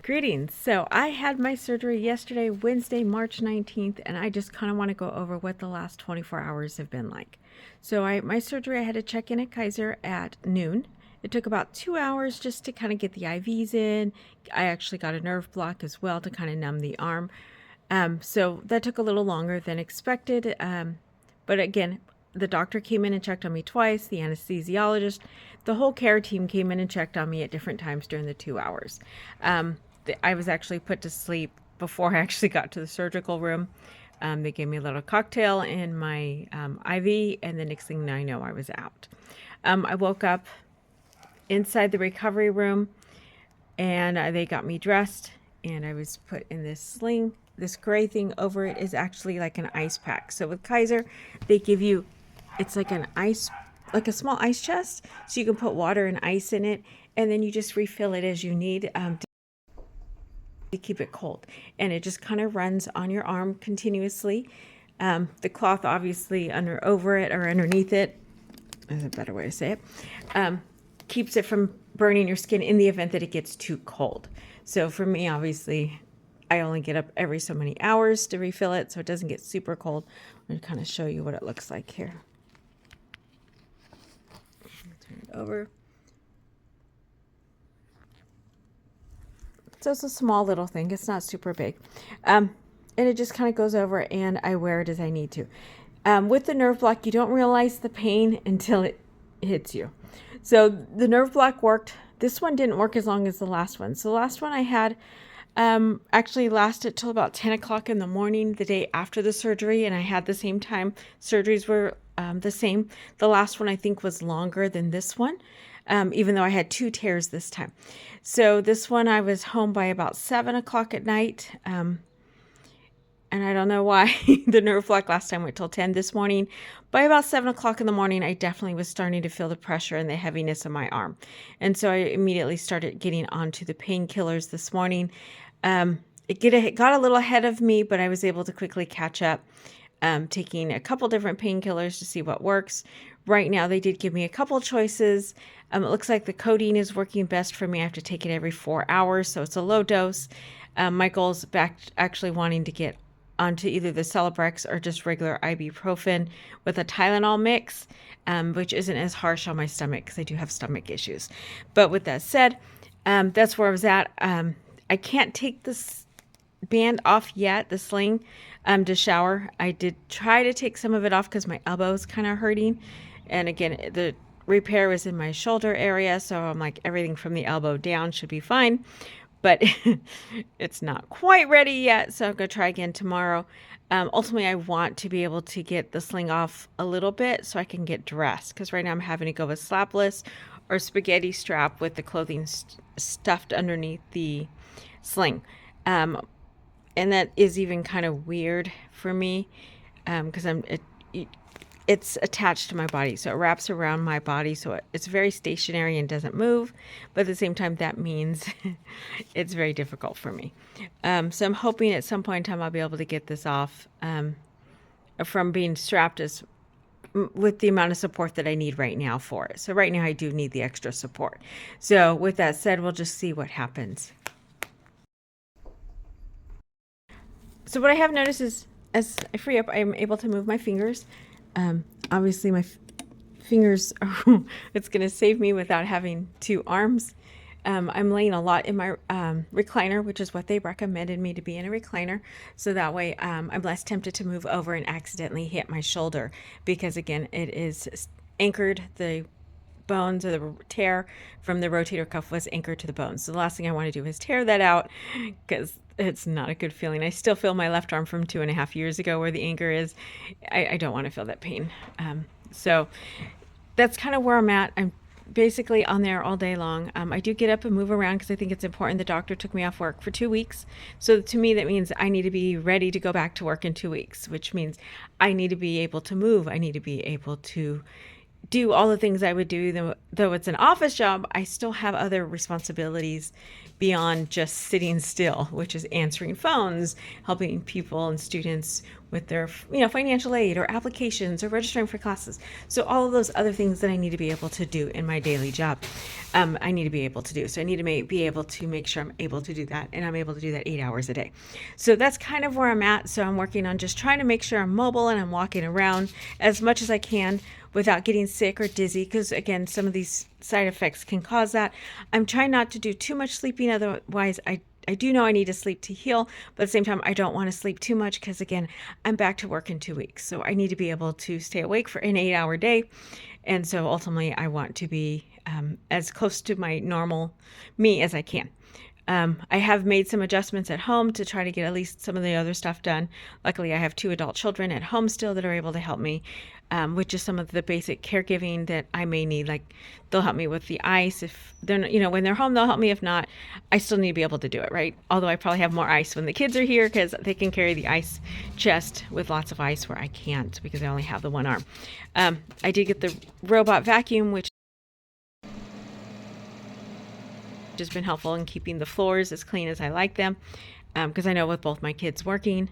Greetings. So I had my surgery yesterday, Wednesday, March 19th, and I just kind of want to go over what the last 24 hours have been like. So my surgery, I had to check in at Kaiser at noon. It took about 2 hours just to kind of get the IVs in. I actually got a nerve block as well to kind of numb the arm. So that took a little longer than expected. But again, the doctor came in and checked on me twice, the anesthesiologist, the whole care team came in and checked on me at different times during the 2 hours. I was actually put to sleep before I actually got to the surgical room. They gave me a little cocktail in my IV, and the next thing I know, I was out. I woke up inside the recovery room, and they got me dressed, and I was put in this sling. This gray thing over it is actually like an ice pack. So with Kaiser, they give you, it's like an ice, like a small ice chest, so you can put water and ice in it, and then you just refill it as you need to keep it cold. And it just kind of runs on your arm continuously. The cloth obviously over it or underneath it, is a better way to say it, keeps it from burning your skin in the event that it gets too cold. So for me, obviously, I only get up every so many hours to refill it so it doesn't get super cold. I'm going to kind of show you what it looks like here. Turn it over. So it's a small little thing. It's not super big. And it just kind of goes over, and I wear it as I need to. With the nerve block, you don't realize the pain until it hits you. So the nerve block worked. This one didn't work as long as the last one. So the last one I had actually lasted till about 10 o'clock in the morning the day after the surgery, and I had the same time. Surgeries were the same. The last one I think was longer than this one, even though I had 2 tears this time. So this one I was home by about 7 o'clock at night, and I don't know why the nerve block last time went till 10 this morning. By about 7 o'clock in the morning, I definitely was starting to feel the pressure and the heaviness of my arm. And so I immediately started getting onto the painkillers this morning. It got a little ahead of me, but I was able to quickly catch up, taking a couple different painkillers to see what works. Right now, they did give me a couple choices. It looks like the codeine is working best for me. I have to take it every 4 hours, so it's a low dose. My goal is back actually wanting to get onto either the Celebrex or just regular ibuprofen with a Tylenol mix, which isn't as harsh on my stomach because I do have stomach issues. But with that said, that's where I was at. I can't take this band off yet, the sling, to shower. I did try to take some of it off because my elbow is kind of hurting. And again, the repair was in my shoulder area, so I'm like, everything from the elbow down should be fine. But it's not quite ready yet, so I'm going to try again tomorrow. Ultimately, I want to be able to get the sling off a little bit so I can get dressed, because right now I'm having to go with slapless or spaghetti strap with the clothing stuffed underneath the sling. And that is even kind of weird for me because it's attached to my body, so it wraps around my body, so it's very stationary and doesn't move, but at the same time that means it's very difficult for me. So I'm hoping at some point in time I'll be able to get this off from being strapped with the amount of support that I need right now for it. So right now I do need the extra support. So with that said, we'll just see what happens. So what I have noticed is as I free up, I'm able to move my fingers. Obviously my fingers are, it's going to save me without having 2 arms. I'm laying a lot in my recliner, which is what they recommended me to be in a recliner. So that way I'm less tempted to move over and accidentally hit my shoulder, because again, it is anchored, the bones or the tear from the rotator cuff was anchored to the bones. So the last thing I want to do is tear that out, because it's not a good feeling. I still feel my left arm from 2.5 years ago where the anchor is. I don't want to feel that pain. So that's kind of where I'm at. I'm basically on there all day long. I do get up and move around because I think it's important. The doctor took me off work for 2 weeks. So to me, that means I need to be ready to go back to work in 2 weeks, which means I need to be able to move. I need to be able to do all the things I would do. Though it's an office job, I still have other responsibilities beyond just sitting still, which is answering phones, helping people and students with their, financial aid or applications or registering for classes. So all of those other things that I need to be able to do in my daily job, I need to be able to do. So I need to be able to make sure I'm able to do that, and I'm able to do that 8 hours a day. So that's kind of where I'm at. So I'm working on just trying to make sure I'm mobile and I'm walking around as much as I can without getting sick or dizzy, because again, some of these side effects can cause that. I'm trying not to do too much sleeping, otherwise I do know I need to sleep to heal, but at the same time, I don't want to sleep too much because, again, I'm back to work in 2 weeks. So I need to be able to stay awake for an 8-hour day. And so ultimately, I want to be as close to my normal me as I can. I have made some adjustments at home to try to get at least some of the other stuff done. Luckily, I have 2 adult children at home still that are able to help me with just some of the basic caregiving that I may need. Like they'll help me with the ice if they're not, when they're home, they'll help me. If not, I still need to be able to do it, right? Although I probably have more ice when the kids are here because they can carry the ice chest with lots of ice where I can't because I only have the one arm. I did get the robot vacuum, which has been helpful in keeping the floors as clean as I like them, because I know with both my kids working,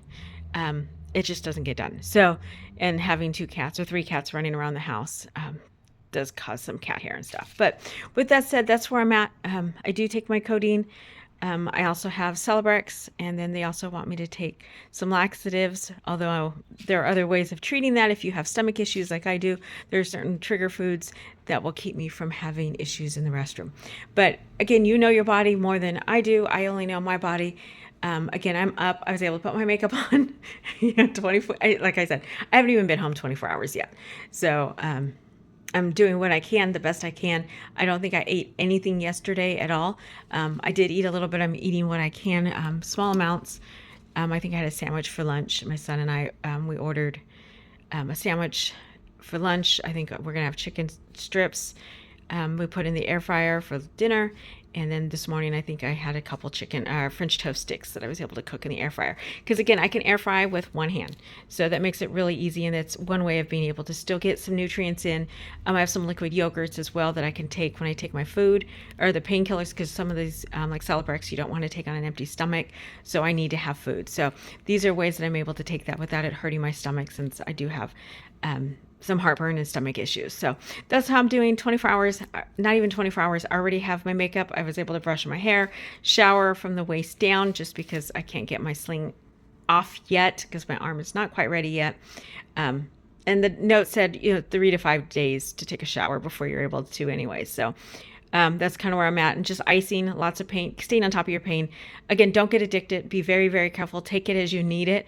it just doesn't get done. So, and having 2 cats or 3 cats running around the house does cause some cat hair and stuff. But with that said, that's where I'm at. I do take my codeine. I also have Celebrex, and then they also want me to take some laxatives, although there are other ways of treating that. If you have stomach issues like I do, there are certain trigger foods that will keep me from having issues in the restroom. But again, you know your body more than I do. I only know my body. Again, I'm up. I was able to put my makeup on 24. Like I said, I haven't even been home 24 hours yet. So, I'm doing what I can, the best I can. I don't think I ate anything yesterday at all. I did eat a little bit. I'm eating what I can, small amounts. I think I had a sandwich for lunch. My son and I, we ordered a sandwich for lunch. I think we're going to have chicken strips. We put in the air fryer for dinner. And then this morning, I think I had a couple French toast sticks that I was able to cook in the air fryer. Because again, I can air fry with one hand. So that makes it really easy. And that's one way of being able to still get some nutrients in. I have some liquid yogurts as well that I can take when I take my food, or the painkillers, because some of these, like Celebrex, you don't want to take on an empty stomach. So I need to have food. So these are ways that I'm able to take that without it hurting my stomach, since I do have some heartburn and stomach issues. So that's how I'm doing. 24 hours, not even 24 hours. I already have my makeup. I was able to brush my hair, shower from the waist down, just because I can't get my sling off yet because my arm is not quite ready yet. And the note said, 3 to 5 days to take a shower before you're able to anyway. So that's kind of where I'm at. And just icing, lots of pain, staying on top of your pain. Again, don't get addicted. Be very, very careful. Take it as you need it.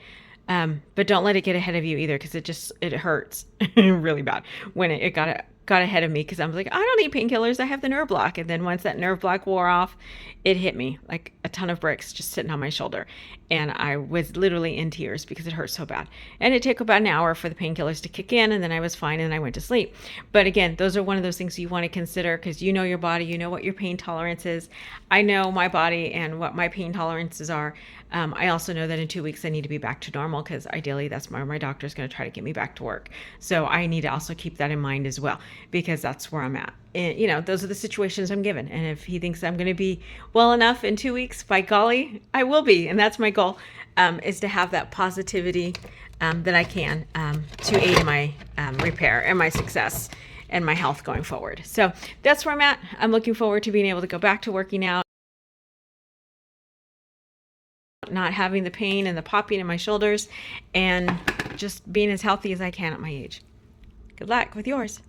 But don't let it get ahead of you either, because it hurts really bad when it got ahead of me, because I was like, I don't need painkillers, I have the nerve block. And then once that nerve block wore off, it hit me like a ton of bricks just sitting on my shoulder. And I was literally in tears because it hurt so bad. And it took about an hour for the painkillers to kick in, and then I was fine and I went to sleep. But again, those are one of those things you want to consider, because you know your body, you know what your pain tolerance is. I know my body and what my pain tolerances are. I also know that in 2 weeks I need to be back to normal, because ideally that's where my doctor is going to try to get me back to work. So I need to also keep that in mind as well, because that's where I'm at. And, those are the situations I'm given. And if he thinks I'm going to be well enough in 2 weeks, by golly, I will be. And that's my goal, is to have that positivity that I can to aid in my repair and my success and my health going forward. So that's where I'm at. I'm looking forward to being able to go back to working out, not having the pain and the popping in my shoulders, and just being as healthy as I can at my age. Good luck with yours.